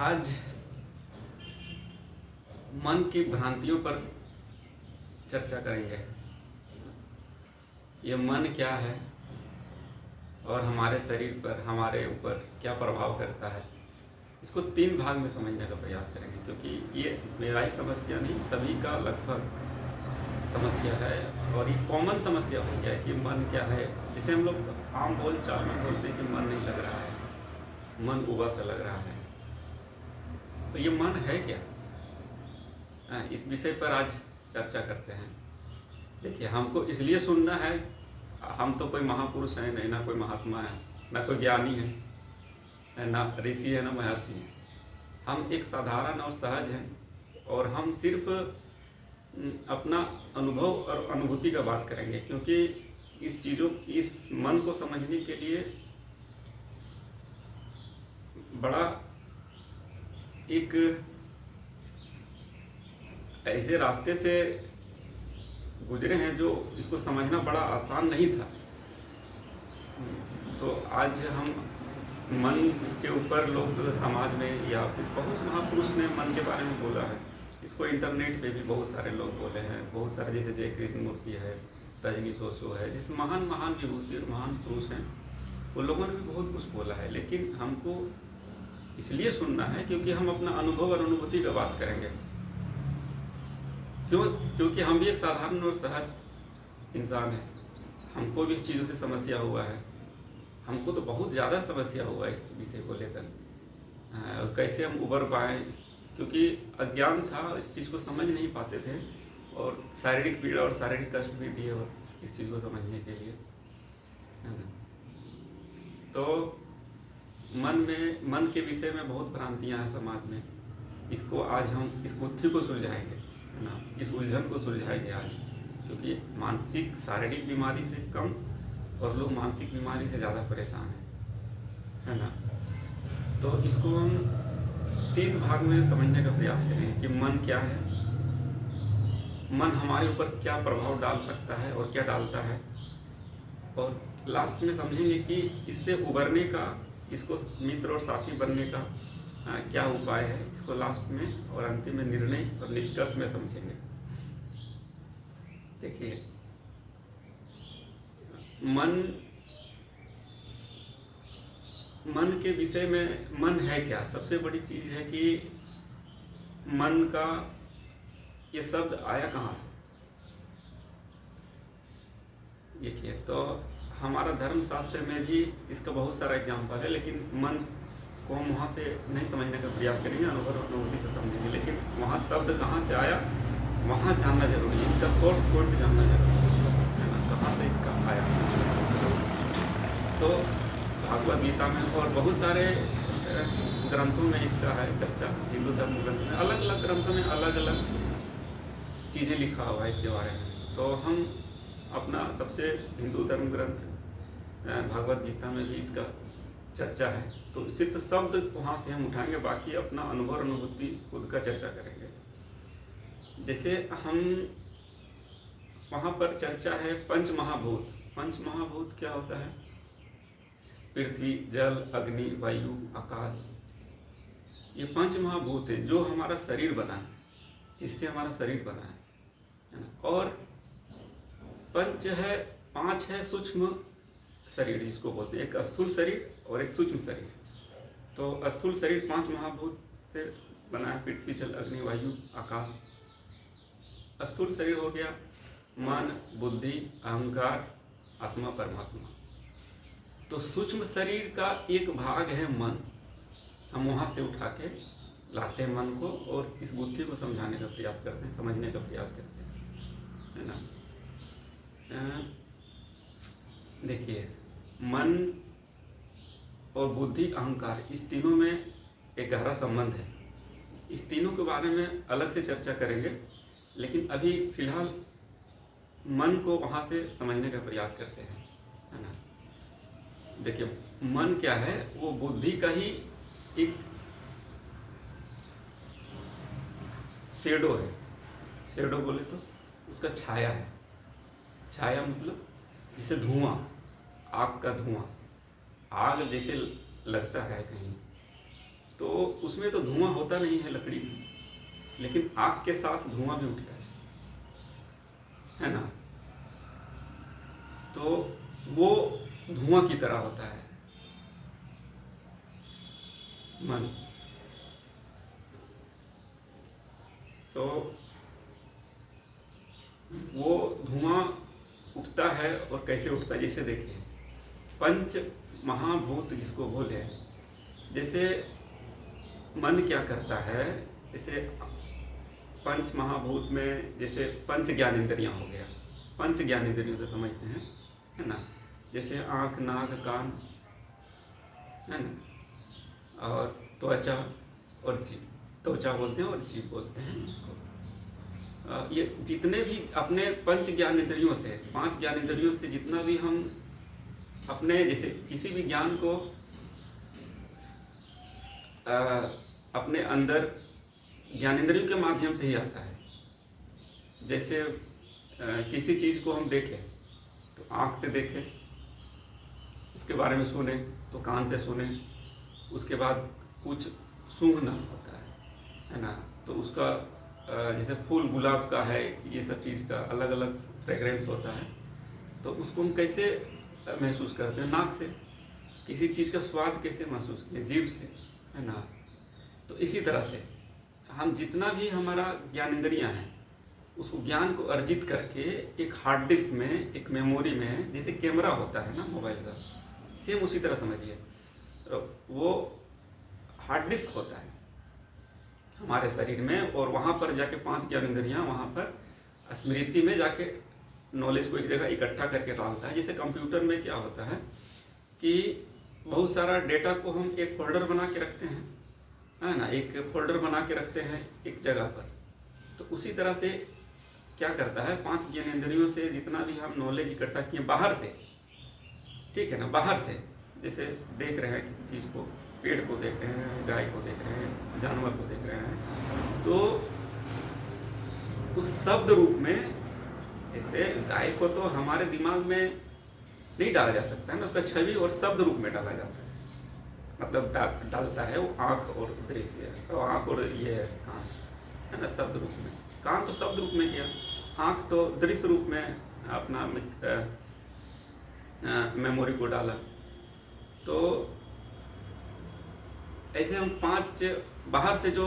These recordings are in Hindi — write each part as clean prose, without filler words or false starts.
आज मन की भ्रांतियों पर चर्चा करेंगे। ये मन क्या है और हमारे शरीर पर, हमारे ऊपर क्या प्रभाव करता है, इसको 3 भाग में समझने का प्रयास करेंगे, क्योंकि ये मेरा ही समस्या नहीं, सभी का लगभग समस्या है और ये कॉमन समस्या हो गया है कि मन क्या है। जिसे हम लोग आम बोल चाल में बोलते हैं कि मन नहीं लग रहा है, मन उबा सा लग रहा है। तो ये मन है क्या? इस विषय पर आज चर्चा करते हैं। देखिए, हमको इसलिए सुनना है, हम तो कोई महापुरुष हैं नहीं, ना कोई महात्मा है, ना कोई ज्ञानी है, ना ऋषि है, ना महर्षि है। हम एक साधारण और सहज हैं और हम सिर्फ अपना अनुभव और अनुभूति का बात करेंगे, क्योंकि इस मन को समझने के लिए बड़ा एक ऐसे रास्ते से गुजरे हैं जो इसको समझना बड़ा आसान नहीं था। तो आज हम मन के ऊपर लोग समाज में या फिर बहुत महापुरुष ने मन के बारे में बोला है। इसको इंटरनेट पे भी बहुत सारे लोग बोले हैं, बहुत सारे, जैसे जय कृष्ण मूर्ति है, रजनी सोशो है, जैसे महान महान विभूति और महान पुरुष हैं, उन लोगों ने भी बहुत कुछ बोला है। लेकिन हमको इसलिए सुनना है क्योंकि हम अपना अनुभव और अनुभूति का बात करेंगे। क्योंकि हम भी एक साधारण और सहज इंसान हैं। हमको भी इस चीज़ों से समस्या हुआ है, हमको तो बहुत ज़्यादा समस्या हुआ है इस विषय को लेकर। और कैसे हम उबर पाएँ, क्योंकि अज्ञान था, इस चीज़ को समझ नहीं पाते थे और शारीरिक पीड़ा और शारीरिक कष्ट भी दिए और इस चीज़ को समझने के लिए, है ना। तो मन के विषय में बहुत भ्रांतियाँ हैं समाज में। इसको आज हम इस गुत्थी को सुलझाएंगे, है ना, इस उलझन को सुलझाएंगे आज, क्योंकि मानसिक शारीरिक बीमारी से कम और लोग मानसिक बीमारी से ज़्यादा परेशान हैं, है ना। तो इसको हम 3 भाग में समझने का प्रयास करेंगे कि मन क्या है, मन हमारे ऊपर क्या प्रभाव डाल सकता है और क्या डालता है, और लास्ट में समझेंगे कि इससे उबरने का, इसको मित्र और साथी बनने का क्या उपाय है। इसको लास्ट में और अंतिम में निर्णय और निष्कर्ष में समझेंगे। देखिए, मन के विषय में, मन है क्या? सबसे बड़ी चीज़ है कि मन का ये शब्द आया कहाँ से। देखिए, तो हमारा धर्मशास्त्र में भी इसका बहुत सारा एग्जाम्पल है, लेकिन मन को हम वहाँ से नहीं समझने का प्रयास करेंगे, अनुभव और अनुभूति से समझेंगे। लेकिन वहाँ शब्द कहाँ से आया, वहाँ जानना जरूरी है, इसका सोर्स पॉइंट जानना जरूरी है ना, कहाँ से इसका आया। तो भागवत गीता में और बहुत सारे ग्रंथों में इसका है चर्चा। हिंदू धर्म ग्रंथ में, अलग अलग ग्रंथों में अलग अलग चीज़ें लिखा हुआ है इसके बारे में। तो हम अपना सबसे हिंदू धर्म ग्रंथ भागवत गीता में भी इसका चर्चा है, तो सिर्फ शब्द वहाँ से हम उठाएंगे, बाकी अपना अनुभव और अनुभूति खुद का चर्चा करेंगे। जैसे हम वहाँ पर चर्चा है पंच महाभूत। पंच महाभूत क्या होता है? पृथ्वी, जल, अग्नि, वायु, आकाश, ये 5 महाभूत है जो हमारा शरीर बना है, जिससे हमारा शरीर बना है ना। और 5 है सूक्ष्म शरीर, जिसको बोलते हैं, एक स्थूल शरीर और एक सूक्ष्म शरीर। तो स्थूल शरीर 5 महाभूत से बना है, पृथ्वी, जल, अग्नि, वायु, आकाश। स्थूल शरीर हो गया मन, बुद्धि, अहंकार, आत्मा, परमात्मा। तो सूक्ष्म शरीर का एक भाग है मन। हम वहाँ से उठा के लाते हैं मन को और इस बुद्धि को समझाने का प्रयास करते हैं, समझने का प्रयास करते हैं, है ना। देखिए, मन और बुद्धि, अहंकार, इस तीनों में एक गहरा संबंध है। इस तीनों के बारे में अलग से चर्चा करेंगे, लेकिन अभी फिलहाल मन को वहाँ से समझने का प्रयास करते हैं, है ना। देखिए, मन क्या है? वो बुद्धि का ही एक शेडो है। शेडो बोले तो उसका छाया है। छाया मतलब जैसे धुआं, आग का धुआं, आग जैसे लगता है कहीं, तो उसमें तो धुआं होता नहीं है लकड़ी में, लेकिन आग के साथ धुआं भी उठता है ना। तो वो धुआं की तरह होता है मन। तो वो धुआं उठता है, और कैसे उठता है, जैसे देखिए पंच महाभूत जिसको बोले, जैसे मन क्या करता है, जैसे पंच महाभूत में जैसे पंच ज्ञानेंद्रियाँ हो गया, पंच ज्ञानेंद्रियों से समझते हैं, है ना। जैसे आँख, नाक, कान, है ना, और त्वचा और जीभ, त्वचा बोलते हैं और जीभ बोलते हैं इसको। ये जितने भी अपने पंच ज्ञानेंद्रियों से, पांच ज्ञानेंद्रियों से जितना भी हम अपने, जैसे किसी भी ज्ञान को अपने अंदर ज्ञानेंद्रियों के माध्यम से ही आता है। जैसे किसी चीज़ को हम देखें तो आँख से देखें, उसके बारे में सुने तो कान से सुने, उसके बाद कुछ सूंघना होता है ना। तो उसका जैसे फूल गुलाब का है, ये सब चीज़ का अलग अलग फ्रेगरेंस होता है, तो उसको हम कैसे महसूस करते हैं, नाक से। किसी चीज़ का स्वाद कैसे महसूस किया, जीभ से, है ना। तो इसी तरह से हम जितना भी हमारा ज्ञानेंद्रियाँ हैं, उस ज्ञान को अर्जित करके एक हार्ड डिस्क में, एक मेमोरी में, जैसे कैमरा होता है ना मोबाइल का, सेम उसी तरह समझिए, वो हार्ड डिस्क होता है हमारे शरीर में, और वहाँ पर जाके पांच ज्ञानेंद्रियाँ वहाँ पर स्मृति में जाके नॉलेज को एक जगह इकट्ठा करके डालता है। जैसे कंप्यूटर में क्या होता है कि बहुत सारा डेटा को हम एक फोल्डर बना के रखते हैं, है ना, एक फोल्डर बना के रखते हैं एक जगह पर। तो उसी तरह से क्या करता है, पांच ज्ञानेंद्रियों से जितना भी हम नॉलेज इकट्ठा किए बाहर से, ठीक है ना, बाहर से, जैसे देख रहे हैं किसी चीज़ को, पेड़ को देख रहे हैं, गाय को देख रहे हैं, जानवर को देख रहे हैं, तो उस शब्द रूप में, जैसे गाय को तो हमारे दिमाग में नहीं डाला जा सकता है ना, उसका छवि और शब्द रूप में डाला जाता है, मतलब डालता है वो आँख और दृश्य, और आँख और ये कान, है ना, शब्द रूप में। कान तो शब्द रूप में किया, आँख तो दृश्य रूप में अपना मेमोरी को डाला। तो ऐसे हम पांच बाहर से जो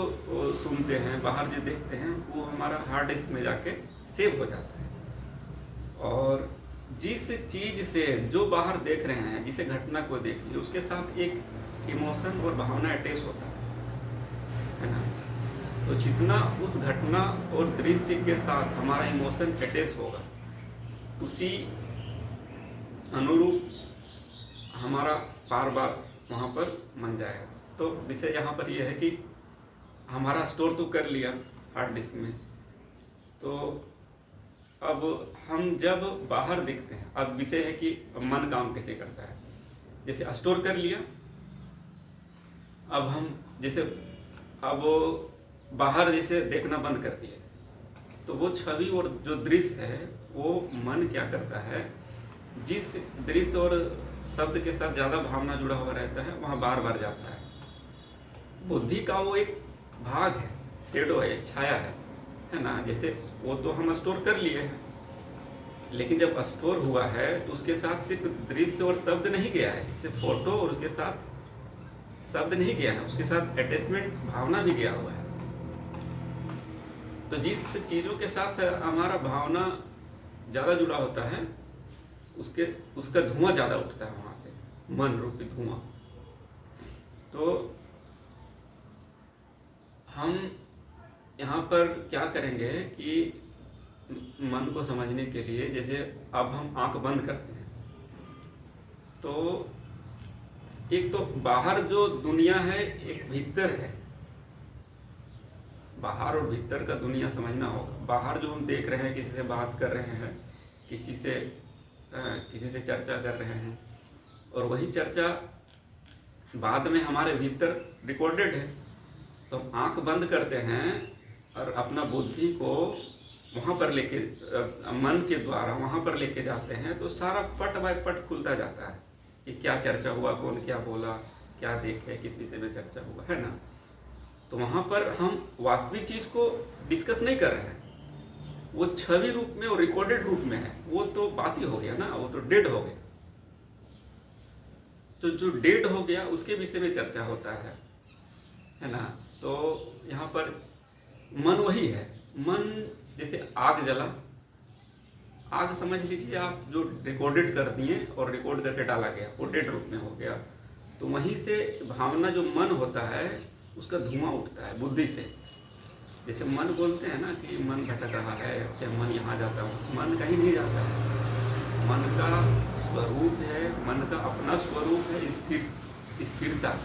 सुनते हैं, बाहर जो देखते हैं, वो हमारा हार्ड डिस्क में जाके सेव हो जाता है। और जिस चीज़ से जो बाहर देख रहे हैं, जिसे घटना को देख लिया, उसके साथ एक इमोशन और भावना अटैच होता है ना। तो जितना उस घटना और दृश्य के साथ हमारा इमोशन अटैच होगा, उसी अनुरूप हमारा बार बार वहाँ पर मन जाएगा। तो विषय यहाँ पर यह है कि हमारा स्टोर तो कर लिया हार्ड डिस्क में, तो अब हम जब बाहर देखते हैं, अब विषय है कि मन काम कैसे करता है। जैसे स्टोर कर लिया, अब हम जैसे अब बाहर जैसे देखना बंद कर दिया, तो वो छवि और जो दृश्य है, वो मन क्या करता है, जिस दृश्य और शब्द के साथ ज़्यादा भावना जुड़ा हुआ रहता है, वहाँ बार बार जाता है। बुद्धि का वो एक भाग है, शेडो है, एक छाया है ना। जैसे वो तो हम स्टोर कर लिए हैं, लेकिन जब स्टोर हुआ है तो उसके साथ सिर्फ दृश्य और शब्द नहीं गया है, जैसे फोटो और उसके साथ शब्द नहीं गया है, उसके साथ अटैचमेंट भावना भी गया हुआ है। तो जिस चीज़ों के साथ हमारा भावना ज़्यादा जुड़ा होता है, उसका धुआं ज़्यादा उठता है वहाँ से, मन रूपी धुआं। तो हम यहाँ पर क्या करेंगे कि मन को समझने के लिए, जैसे अब हम आंख बंद करते हैं, तो एक तो बाहर जो दुनिया है, एक भीतर है। बाहर और भीतर का दुनिया समझना होगा। बाहर जो हम देख रहे हैं, किसी से बात कर रहे हैं, किसी से चर्चा कर रहे हैं, और वही चर्चा बाद में हमारे भीतर रिकॉर्डेड है। तो हम आंख बंद करते हैं और अपना बुद्धि को वहाँ पर लेके, मन के द्वारा वहाँ पर लेके जाते हैं, तो सारा पट बाय पट खुलता जाता है कि क्या चर्चा हुआ, कौन क्या बोला, क्या देखे, किस विषय में चर्चा हुआ, है ना। तो वहाँ पर हम वास्तविक चीज़ को डिस्कस नहीं कर रहे हैं, वो छवि रूप में और रिकॉर्डेड रूप में है, वो तो बासी हो गया ना, वो तो डेड हो गया। तो जो डेड हो गया उसके विषय में चर्चा होता है ना। तो यहाँ पर मन वही है। मन जैसे आग जला, आग समझ लीजिए आप, जो रिकॉर्डेड कर दिए और रिकॉर्ड करके डाला गया, वो डेड रूप में हो गया। तो वहीं से भावना जो मन होता है उसका धुआं उठता है बुद्धि से। जैसे मन बोलते हैं ना कि मन भटक रहा है, चाहे मन यहाँ जाता है, मन कहीं नहीं जाता है। मन का स्वरूप है, मन का अपना स्वरूप है स्थिरता।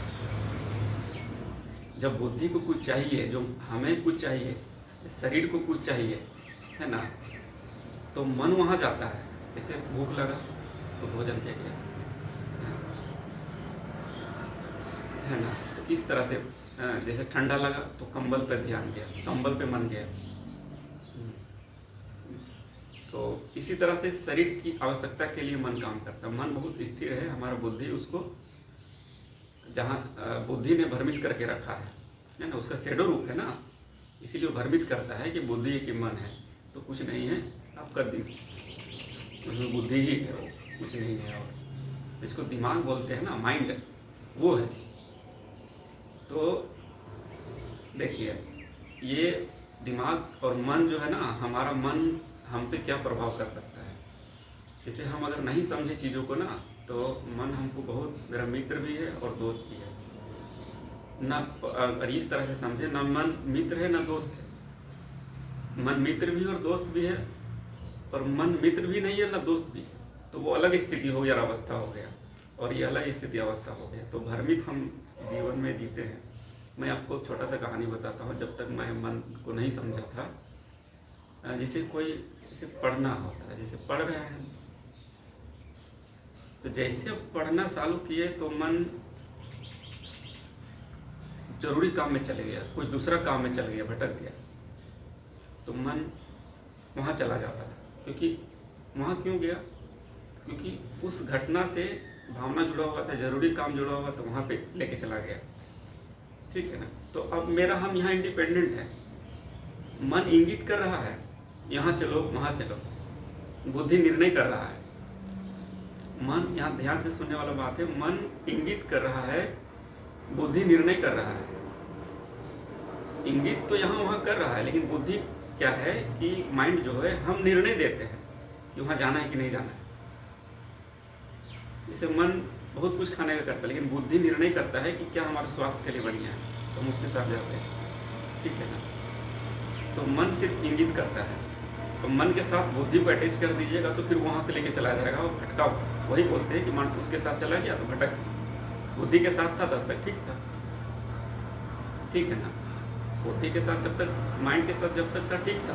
जब बुद्धि को कुछ चाहिए, जो हमें कुछ चाहिए, शरीर को कुछ चाहिए, है ना, तो मन वहाँ जाता है। जैसे भूख लगा तो भोजन के लिए, है ना। तो इस तरह से जैसे ठंडा लगा तो कंबल पर ध्यान गया, कंबल पे मन गया। तो इसी तरह से शरीर की आवश्यकता के लिए मन काम करता है। मन बहुत स्थिर है, हमारा बुद्धि उसको जहाँ बुद्धि ने भ्रमित करके रखा है ना, उसका शैडो रूप है ना, इसीलिए भ्रमित करता है कि बुद्धि की मन है। तो कुछ नहीं है, आपका उसमें बुद्धि ही है, वो कुछ नहीं है। और इसको दिमाग बोलते हैं ना, माइंड, वो है। तो देखिए, ये दिमाग और मन जो है ना, हमारा मन हम पे क्या प्रभाव कर सकता है। जैसे हम अगर नहीं समझे चीज़ों को ना, तो मन हमको बहुत, मेरा मित्र भी है और दोस्त भी है ना। अगर इस तरह से समझे ना, मन मित्र है ना दोस्त है। मन मित्र भी और दोस्त भी है, और मन मित्र भी नहीं है ना दोस्त भी है, तो वो अलग स्थिति हो गया, अवस्था हो गया, और ये अलग स्थिति अवस्था हो गया। तो भ्रमित हम जीवन में जीते हैं। मैं आपको छोटा सा कहानी बताता हूँ। जब तक मैं मन को नहीं समझा था, जैसे कोई जैसे पढ़ना होता है, जैसे पढ़ रहे हैं, तो जैसे पढ़ना चालू किए तो मन जरूरी काम में चले गया, कोई दूसरा काम में चल गया, भटक गया। तो मन वहाँ चला जाता था। क्योंकि वहाँ क्यों गया? क्योंकि उस घटना से भावना जुड़ा हुआ था, जरूरी काम जुड़ा हुआ, तो वहाँ पे लेके चला गया। ठीक है ना। तो अब मेरा हम यहाँ इंडिपेंडेंट है। मन इंगित कर रहा है, यहाँ चलो वहाँ चलो, बुद्धि निर्णय कर रहा है। मन, यहाँ ध्यान से सुनने वाला बात है, मन इंगित कर रहा है, बुद्धि निर्णय कर रहा है। इंगित तो यहाँ वहाँ कर रहा है, लेकिन बुद्धि क्या है कि माइंड जो है, हम निर्णय देते हैं कि वहाँ जाना है कि नहीं जाना है। जैसे मन बहुत कुछ खाने का करता है, लेकिन बुद्धि निर्णय करता है कि क्या हमारे स्वास्थ्य के लिए बढ़िया है, तो हम उसके साथ जाते हैं। ठीक है ना। तो मन सिर्फ इंगित करता है। तो मन के साथ बुद्धि को अटैच कर दीजिएगा तो फिर वहाँ से लेके चला जाएगा, वो भटका। वही बोलते हैं कि मन उसके साथ चला गया तो भटक। बुद्धि के साथ था तब तक ठीक था। ठीक है ना। बुद्धि के साथ जब तक, माइंड के साथ जब तक था ठीक था,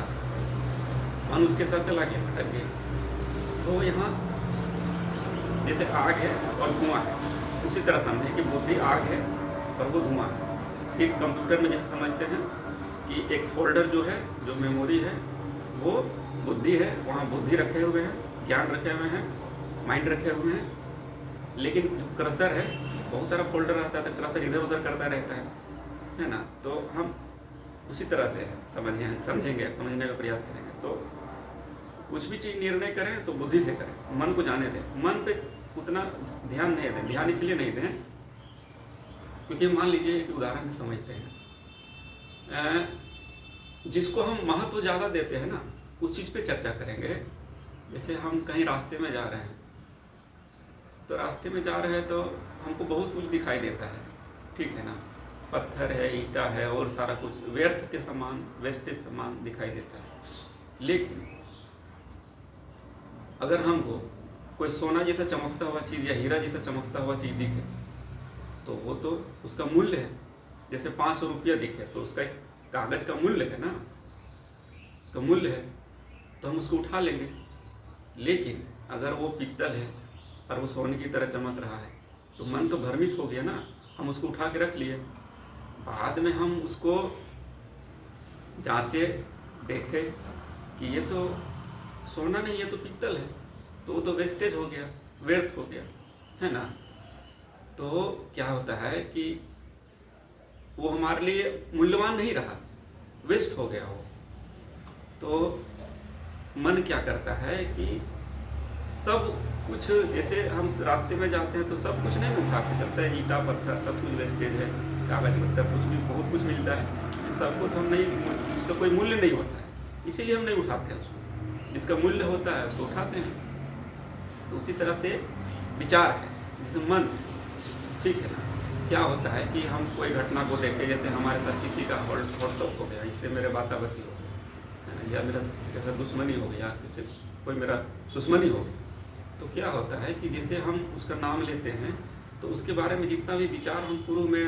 मन उसके साथ चला गया, भटक गया। तो यहाँ जैसे आग है और धुआं है, उसी तरह समझे कि बुद्धि आग है और वो धुआं है। एक कंप्यूटर में जैसे समझते हैं कि एक फोल्डर जो है, जो मेमोरी है, वो बुद्धि है, वहाँ बुद्धि रखे हुए हैं, ज्ञान रखे हुए हैं, माइंड रखे हुए हैं। लेकिन जो क्रसर है, बहुत सारा फोल्डर रहता है, तो क्रसर इधर उधर करता रहता है ना। तो हम उसी तरह से समझेंगे, समझने का प्रयास करेंगे। तो कुछ भी चीज़ निर्णय करें तो बुद्धि से करें, मन को जाने दें। मन पे उतना ध्यान नहीं दें। ध्यान इसलिए नहीं दें क्योंकि मान लीजिए एक उदाहरण से समझते हैं, जिसको हम महत्व ज़्यादा देते हैं ना, उस चीज़ पे चर्चा करेंगे। जैसे हम कहीं रास्ते में जा रहे हैं, तो रास्ते में जा रहे हैं तो हमको बहुत कुछ दिखाई देता है। ठीक है ना। पत्थर है, ईंटा है और सारा कुछ व्यर्थ के सामान, वेस्टेज सामान दिखाई देता है। लेकिन अगर हमको कोई सोना जैसा चमकता हुआ चीज़ या हीरा जैसा चमकता हुआ चीज़ दिखे, तो वो तो उसका मूल्य है। जैसे 500 रुपया दिखे तो उसका एक कागज का मूल्य है ना, उसका मूल्य है, तो हम उसको उठा लेंगे। लेकिन अगर वो पित्तल है और वो सोने की तरह चमक रहा है, तो मन तो भ्रमित हो गया ना, हम उसको उठा के रख लिए। बाद में हम उसको जांचे, देखे कि ये तो सोना नहीं, ये तो पित्तल है, तो वो तो वेस्टेज हो गया, व्यर्थ हो गया, है ना। तो क्या होता है कि वो हमारे लिए मूल्यवान नहीं रहा, वेस्ट हो गया वो। तो मन क्या करता है कि सब कुछ, जैसे हम रास्ते में जाते हैं तो सब कुछ नहीं उठाते चलते हैं, ईंटा पत्थर सब कुछ वेस्टेज है, कागज पत्थर कुछ भी बहुत कुछ मिलता है, सबको तो हम नहीं, उसका कोई मूल्य नहीं होता है, इसीलिए हम नहीं उठाते हैं उसको। जिसका मूल्य होता है उसको उठाते हैं। तो उसी तरह से विचार है, जैसे मन, ठीक है ना। क्या होता है कि हम कोई घटना को देखें, जैसे हमारे साथ किसी का हॉट हो गया, इससे मेरे बाताबती हो गया, या मेरा किसी के साथ दुश्मनी हो गई, या किसी कोई मेरा दुश्मनी हो गई, तो क्या होता है कि जैसे हम उसका नाम लेते हैं तो उसके बारे में जितना भी विचार हम पूर्व में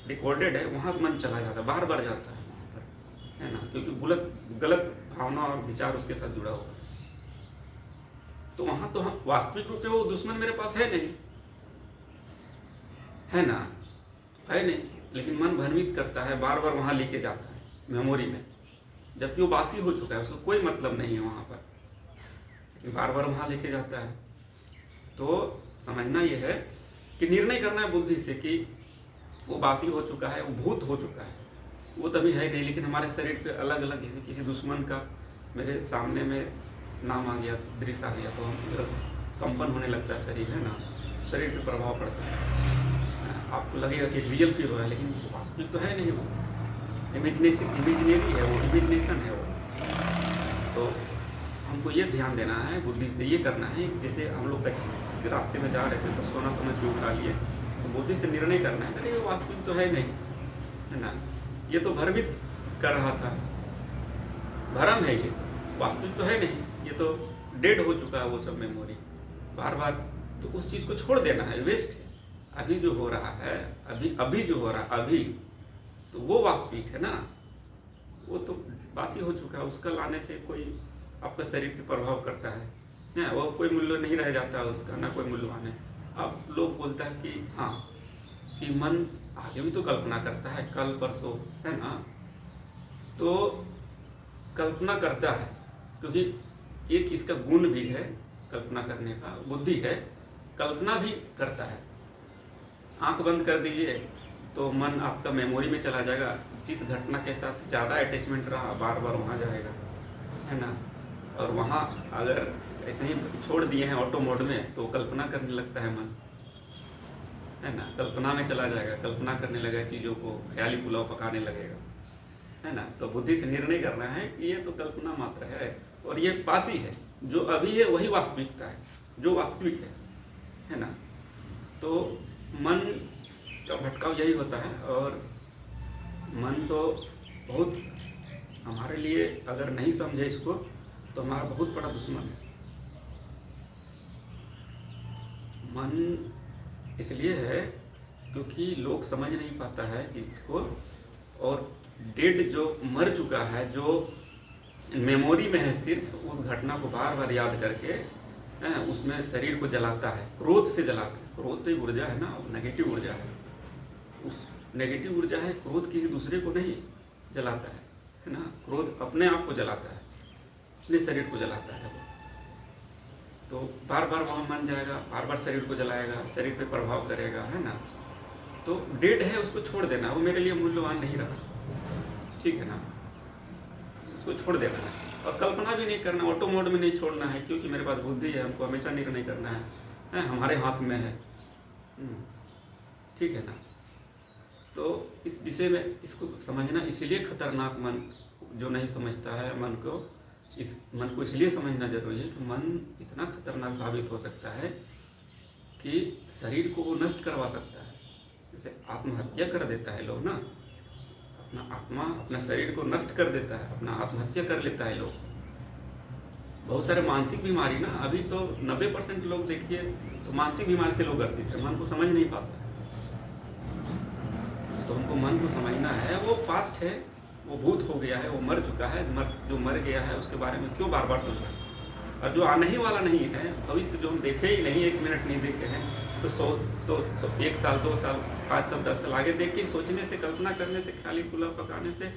रिकॉर्डेड है वहाँ मन चला जाता है, बार बार जाता है वहाँ पर, है ना, क्योंकि गलत भावना और विचार उसके साथ जुड़ा हुआ है। तो वहाँ तो हम वास्तविक रूप में वो दुश्मन मेरे पास है नहीं, है ना, है नहीं, लेकिन मन भ्रमित करता है, बार बार वहाँ लेके जाता है मेमोरी में, जबकि वो बासी हो चुका है, उसको कोई मतलब नहीं है वहाँ पर, लेकिन बार बार वहाँ लेके जाता है। तो समझना ये है कि निर्णय करना है बुद्धि से कि वो बासी हो चुका है, वो भूत हो चुका है, वो तभी है नहीं, लेकिन हमारे शरीर पे अलग अलग, जैसे किसी दुश्मन का मेरे सामने में नाम आ गया, दृश्य आ गया, तो हम कंपन होने लगता है शरीर, है ना, शरीर पे प्रभाव पड़ता है, आपको लगेगा कि रियल फील हो रहा है, लेकिन वास्तविक तो है नहीं, वो इमेजिनरी है, वो इमेजिनेशन है वो। तो हमको ये ध्यान देना है, बुद्धि से ये करना है, जैसे हम लोग रास्ते में जा रहे थे तो सोना समझ के उठा लिए, तो बुद्धि से निर्णय करना है, अरे ये वास्तविक तो है नहीं, है ना, ये तो भ्रमित कर रहा था, भ्रम है, ये वास्तविक तो है नहीं, ये तो डेड हो चुका है वो सब मेमोरी, बार बार। तो उस चीज़ को छोड़ देना है, वेस्ट है। अभी जो हो रहा है, अभी जो हो रहा है अभी, तो वो वास्तविक है ना, वो तो बासी हो चुका है, उसका लाने से कोई आपका शरीर पे प्रभाव करता है, वो कोई मूल्य नहीं रह जाता उसका, ना कोई मूल्यवान है। अब लोग बोलता है कि हाँ, कि मन आगे भी तो कल्पना करता है, कल परसों, है ना, तो कल्पना करता है, क्योंकि एक इसका गुण भी है कल्पना करने का, बुद्धि है, कल्पना भी करता है। आंख बंद कर दीजिए तो मन आपका मेमोरी में चला जाएगा, जिस घटना के साथ ज़्यादा अटैचमेंट रहा बार बार वहाँ जाएगा, है ना, और वहाँ अगर ऐसे ही छोड़ दिए हैं ऑटो मोड में तो कल्पना करने लगता है मन, है ना, कल्पना में चला जाएगा, कल्पना करने लगेगा चीज़ों को, ख्याली पुलाव पकाने लगेगा, है ना। तो बुद्धि से निर्णय करना है कि ये तो कल्पना मात्र है और ये बासी है, जो अभी है वही वास्तविकता है, जो वास्तविक है ना। तो मन का भटकाव यही होता है, और मन तो बहुत हमारे लिए, अगर नहीं समझे इसको तो हमारा बहुत बड़ा दुश्मन है। मन इसलिए है क्योंकि लोग समझ नहीं पाता है चीज़ को, और डेड जो मर चुका है, जो मेमोरी में है, सिर्फ उस घटना को बार बार याद करके उसमें शरीर को जलाता है, क्रोध से जलाता है। क्रोध तो एक ऊर्जा है ना, नेगेटिव ऊर्जा है, उस नेगेटिव ऊर्जा है। क्रोध किसी दूसरे को नहीं जलाता है ना, क्रोध अपने आप को जलाता है, अपने शरीर को जलाता है वो। तो बार बार वहाँ मन जाएगा, बार बार शरीर को जलाएगा, शरीर पे प्रभाव करेगा, है ना। तो डेड है, उसको छोड़ देना, वो मेरे लिए मूल्यवान नहीं रहा, ठीक है ना, उसको छोड़ देना है। और कल्पना भी नहीं करना, ऑटो मोड में नहीं छोड़ना है, क्योंकि मेरे पास बुद्धि है, हमको हमेशा निर्णय करना है, हमारे हाथ में है, ठीक है ना। तो इस विषय में इसको समझना इसलिए खतरनाक, मन जो नहीं समझता है मन को, इस मन को इसलिए समझना जरूरी है कि मन इतना खतरनाक साबित हो सकता है कि शरीर को वो नष्ट करवा सकता है। जैसे आत्महत्या कर देता है लोग ना, अपना आत्मा अपना शरीर को नष्ट कर देता है, अपना आत्महत्या कर लेता है लोग। बहुत सारे मानसिक बीमारी ना, अभी तो 90% लोग देखिए तो मानसिक बीमारी से लोग ग्रसित है, मन को समझ नहीं पाता है। तो हमको मन को समझना है, वो पास्ट है, वो भूत हो गया है, वो मर चुका है, जो मर गया है उसके बारे में क्यों बार बार सोचना है। और जो आने ही वाला नहीं है, भविष्य जो हम देखे ही नहीं, 1 मिनट नहीं देखे हैं, तो 1 साल 2 साल 5 साल 10 साल आगे देख के सोचने से, कल्पना करने से, ख्याली पुलाव पकाने से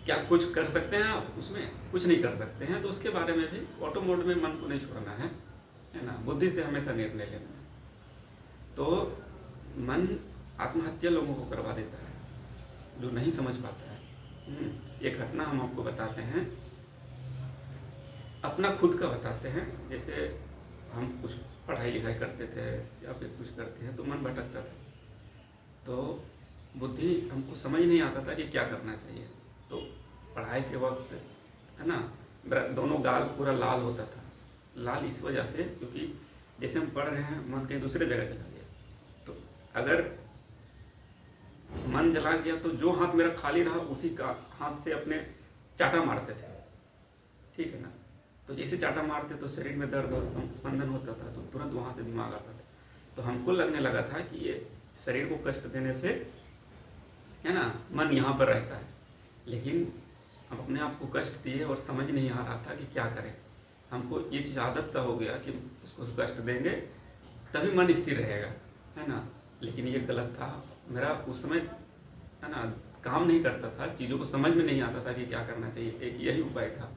क्या कुछ कर सकते हैं? उसमें कुछ नहीं कर सकते हैं। तो उसके बारे में भी ऑटो मोड में मन को नहीं छोड़ना है ना, बुद्धि से हमेशा निर्णय लेना है। तो मन आत्महत्या लोगों को करवा देता है, जो नहीं समझ पाता है। एक घटना हम आपको बताते हैं, अपना खुद का बताते हैं। जैसे हम कुछ पढ़ाई लिखाई करते थे या फिर कुछ करते हैं तो मन भटकता था, तो बुद्धि हमको समझ नहीं आता था कि क्या करना चाहिए। तो पढ़ाई के वक्त है ना, मेरा दोनों गाल पूरा लाल होता था। लाल इस वजह से क्योंकि जैसे हम पढ़ रहे हैं मन कहीं दूसरे जगह चला गया, तो अगर मन चला गया तो जो हाथ मेरा खाली रहा उसी का हाथ से अपने चाटा मारते थे, ठीक है ना। तो जैसे चाटा मारते तो शरीर में दर्द और स्पंदन होता था, तो तुरंत वहाँ से दिमाग आता था। तो हमको लगने लगा था कि ये शरीर को कष्ट देने से है ना मन यहाँ पर रहता है, लेकिन हम अपने आप को कष्ट दिए और समझ नहीं आ रहा था कि क्या करें। हमको ये चीज़ आदत सा हो गया कि उसको कष्ट देंगे तभी मन स्थिर रहेगा, है ना। लेकिन ये गलत था। मेरा उस समय है ना काम नहीं करता था, चीज़ों को समझ में नहीं आता था कि क्या करना चाहिए। एक यही उपाय था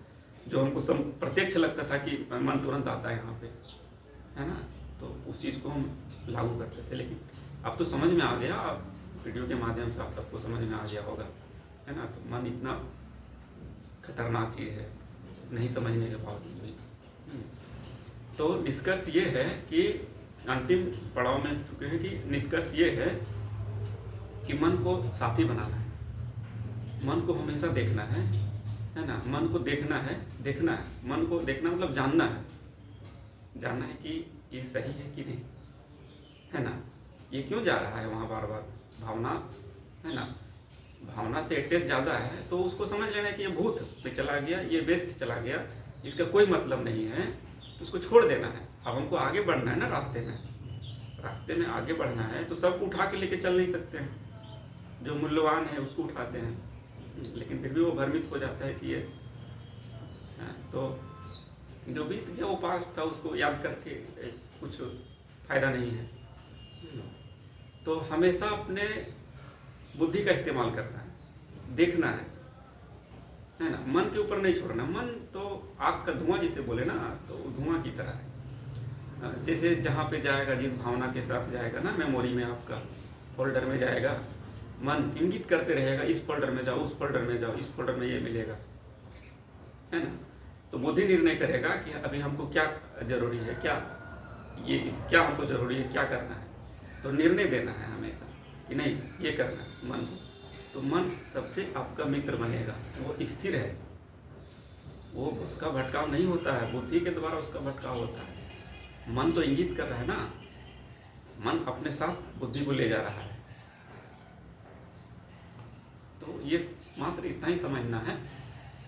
जो हमको प्रत्यक्ष लगता था कि मन तुरंत आता है यहाँ पे, है ना। तो उस चीज़ को हम लागू करते थे, लेकिन अब तो समझ में आ गया। आप वीडियो के माध्यम से आप सबको समझ में आ गया होगा, है ना। तो मन इतना खतरनाक चीज़ है, नहीं समझने के बावजूद भी। तो निष्कर्ष ये है कि अंतिम पड़ाव में चुके हैं कि निष्कर्ष ये है कि मन को साथी बनाना है, मन को हमेशा देखना है ना। मन को देखना है मन को देखना मतलब जानना है कि ये सही है कि नहीं, है ना। ये क्यों जा रहा है वहाँ बार बार, भावना है ना, भावना से अटैच ज़्यादा है, तो उसको समझ लेना है कि ये भूत पे चला गया, ये वेस्ट चला गया, इसका कोई मतलब नहीं है, तो उसको छोड़ देना है। अब हमको आगे बढ़ना है ना, रास्ते में आगे बढ़ना है, तो सबको उठा के लेके चल नहीं सकते हैं। जो मूल्यवान है उसको उठाते हैं, लेकिन फिर भी वो भ्रमित हो जाता है कि ये तो जो बीत गया वो पास था, उसको याद करके कुछ फायदा नहीं है। तो हमेशा अपने बुद्धि का इस्तेमाल करना है, देखना है ना। मन के ऊपर नहीं छोड़ना। मन तो आग का धुआं जिसे बोले ना, तो धुआं की तरह है। जैसे जहाँ पे जाएगा, जिस भावना के साथ जाएगा ना, मेमोरी में आपका फोल्डर में जाएगा, मन इंगित करते रहेगा, इस फोल्डर में जाओ, उस फोल्डर में जाओ, इस फोल्डर में ये मिलेगा, है ना। तो बुद्धि निर्णय करेगा कि अभी हमको क्या जरूरी है, क्या हमको जरूरी है, क्या करना है। तो निर्णय देना है हमेशा कि नहीं ये करना है मन को। तो मन सबसे आपका मित्र बनेगा, वो स्थिर है, वो उसका भटकाव नहीं होता है, बुद्धि के द्वारा उसका भटकाव होता है। मन तो इंगित कर रहा है ना, मन अपने साथ बुद्धि को ले जा रहा है। तो ये मात्र इतना ही समझना है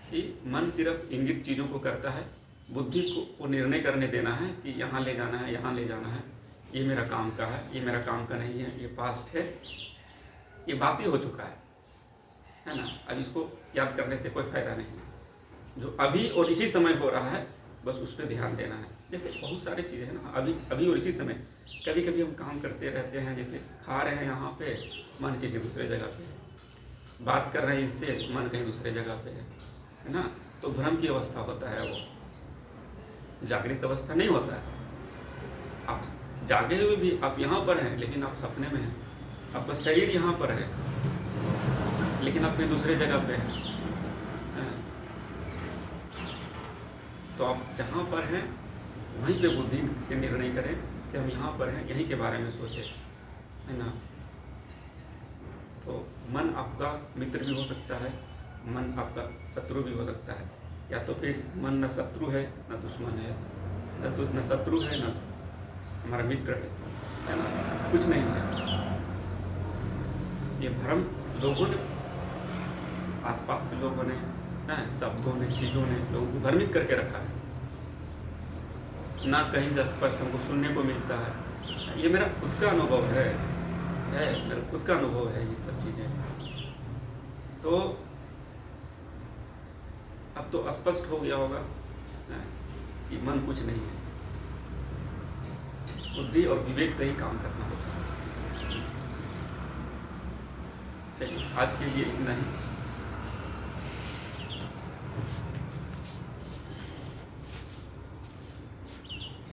कि मन सिर्फ इंगित चीज़ों को करता है, बुद्धि को निर्णय करने देना है कि यहाँ ले जाना है, यहाँ ले जाना है, ये मेरा काम का है, ये मेरा काम का नहीं है, ये पास्ट है, ये बासी हो चुका है ना। अब इसको याद करने से कोई फायदा नहीं है। जो अभी और इसी समय हो रहा है बस उस पर ध्यान देना है। जैसे बहुत सारी चीज़ें हैं ना, अभी और इसी समय। कभी कभी हम काम करते रहते हैं, जैसे खा रहे हैं यहाँ पे, मन किसी दूसरे जगह पे है, बात कर रहे हैं इससे, मन कहीं दूसरे जगह पे है ना। तो भ्रम की अवस्था होता है, वो जागृत अवस्था नहीं होता है। आप जागे हुए भी आप यहाँ पर हैं, लेकिन आप सपने में हैं। आपका शरीर यहाँ पर है, लेकिन आप कहीं दूसरे जगह पे हैं। तो आप जहाँ पर हैं वहीं पे बुद्धि से निर्णय करें कि हम यहाँ पर हैं, यहीं के बारे में सोचें, है ना। तो मन आपका मित्र भी हो सकता है, मन आपका शत्रु भी हो सकता है, या तो फिर मन न शत्रु है न दुश्मन है, न शत्रु है न हमारा मित्र है ना, कुछ नहीं है। ये भ्रम लोगों ने, आसपास के लोगों ने, शब्दों ने, चीज़ों ने लोगों को भ्रमित करके रखा है ना। कहीं से स्पष्ट हमको सुनने को मिलता है। ये मेरा खुद का अनुभव है, मेरा खुद का अनुभव है ये सब चीज़ें। तो अब तो स्पष्ट हो गया होगा कि मन कुछ नहीं है, बुद्धि और विवेक से ही काम करना होता है। चलिए आज के लिए इतना ही।